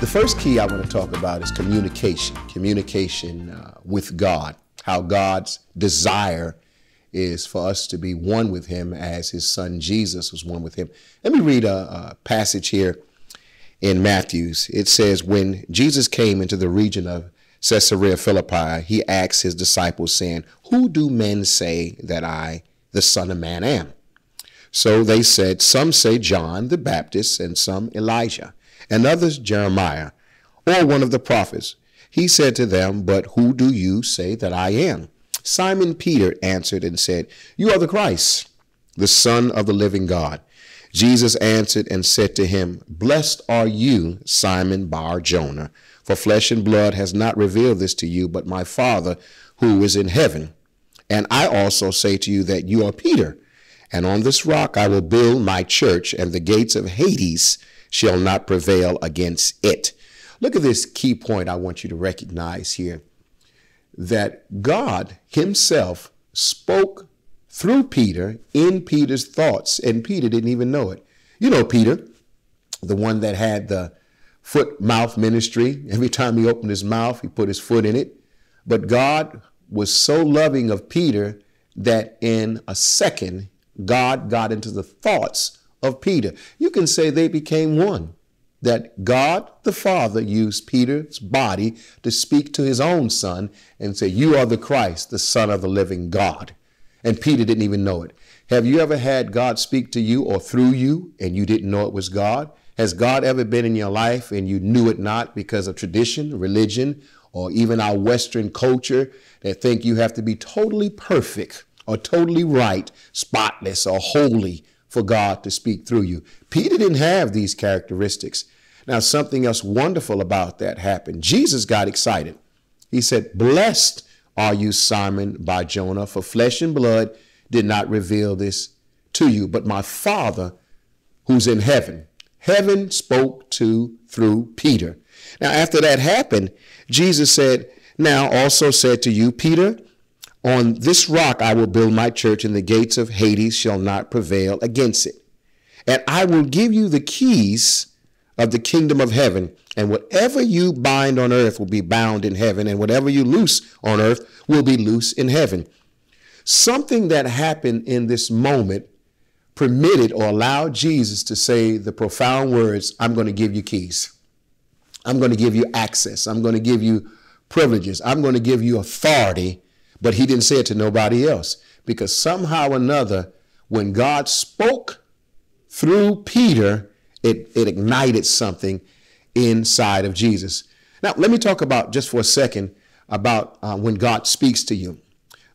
The first key I want to talk about is communication. Communication with God. How God's desire is for us to be one with him as his son Jesus was one with him. Let me read a passage here in Matthew's. It says, when Jesus came into the region of Caesarea Philippi, he asked his disciples, saying, who do men say that I, the Son of Man, am? So they said, some say John the Baptist, and some Elijah, and others Jeremiah, or one of the prophets. He said to them, but who do you say that I am? Simon Peter answered and said, you are the Christ, the Son of the living God. Jesus answered and said to him, blessed are you, Simon Bar-Jonah, for flesh and blood has not revealed this to you, but my Father who is in heaven. And I also say to you that you are Peter, and on this rock I will build my church, and the gates of Hades shall not prevail against it. Look at this key point I want you to recognize here, that God himself spoke through Peter in Peter's thoughts, and Peter didn't even know it. You know Peter, the one that had the foot-mouth ministry. Every time he opened his mouth, he put his foot in it. But God was so loving of Peter that in a second, God got into the thoughts of Peter. You can say they became one, that God the Father used Peter's body to speak to his own son and say, you are the Christ, the Son of the living God. And Peter didn't even know it. Have you ever had God speak to you or through you and you didn't know it was God? Has God ever been in your life and you knew it not because of tradition, religion, or even our Western culture that think you have to be totally perfect or totally right, spotless or holy for God to speak through you? Peter didn't have these characteristics. Now, something else wonderful about that happened. Jesus got excited. He said, blessed are you, Simon Bar-Jonah, for flesh and blood did not reveal this to you, but my Father who's in heaven. Heaven spoke through Peter. Now, after that happened, Jesus said, now also said to you, Peter, on this rock I will build my church, and the gates of Hades shall not prevail against it. And I will give you the keys of the kingdom of heaven, and whatever you bind on earth will be bound in heaven, and whatever you loose on earth will be loose in heaven. Something that happened in this moment permitted or allowed Jesus to say the profound words, I'm going to give you keys. I'm going to give you access. I'm going to give you privileges. I'm going to give you authority. But he didn't say it to nobody else, because somehow or another, when God spoke through Peter, it ignited something inside of Jesus. Now, let me talk about just for a second about when God speaks to you.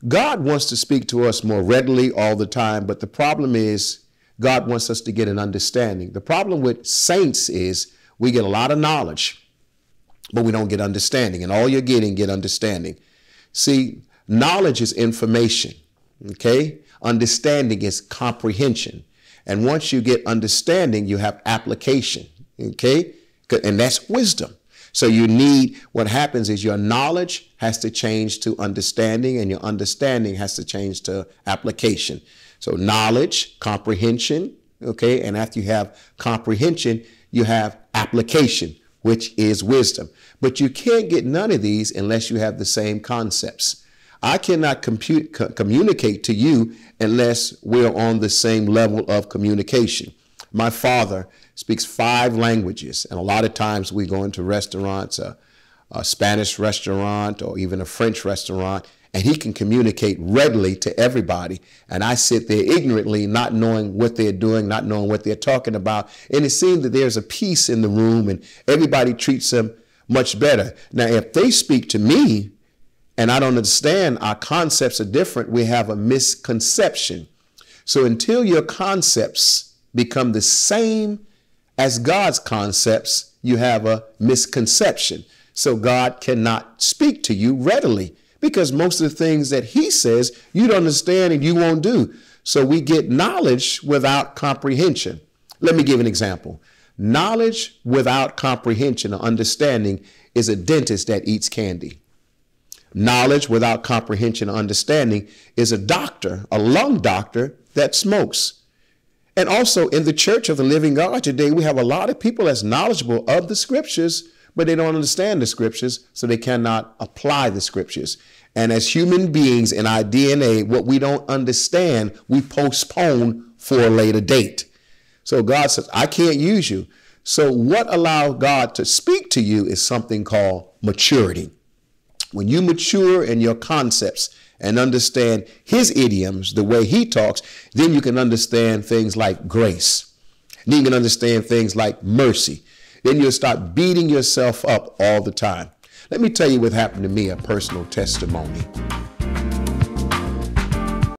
God wants to speak to us more readily all the time, but the problem is God wants us to get an understanding. The problem with saints is we get a lot of knowledge, but we don't get understanding, and all you're getting, get understanding. See, knowledge is information, okay? Understanding is comprehension. And once you get understanding, you have application, okay? And that's wisdom. So you need, what happens is your knowledge has to change to understanding, and your understanding has to change to application. So knowledge, comprehension, okay? And after you have comprehension, you have application, which is wisdom. But you can't get none of these unless you have the same concepts. I cannot communicate to you unless we're on the same level of communication. My father speaks 5 languages, and a lot of times we go into restaurants, a Spanish restaurant or even a French restaurant, and he can communicate readily to everybody. And I sit there ignorantly, not knowing what they're doing, not knowing what they're talking about. And it seems that there's a peace in the room and everybody treats them much better. Now, if they speak to me and I don't understand, our concepts are different, we have a misconception. So until your concepts become the same as God's concepts, you have a misconception. So God cannot speak to you readily, because most of the things that he says you don't understand and you won't do. So we get knowledge without comprehension. Let me give an example. Knowledge without comprehension or understanding is a dentist that eats candy. Knowledge without comprehension or understanding is a doctor, a lung doctor that smokes. And also in the Church of the Living God today, we have a lot of people that's knowledgeable of the scriptures, but they don't understand the scriptures, so they cannot apply the scriptures. And as human beings in our DNA, what we don't understand, we postpone for a later date. So God says, I can't use you. So what allows God to speak to you is something called maturity. When you mature in your concepts and understand his idioms, the way he talks, then you can understand things like grace. Then you can understand things like mercy. Then you'll stop beating yourself up all the time. Let me tell you what happened to me, a personal testimony.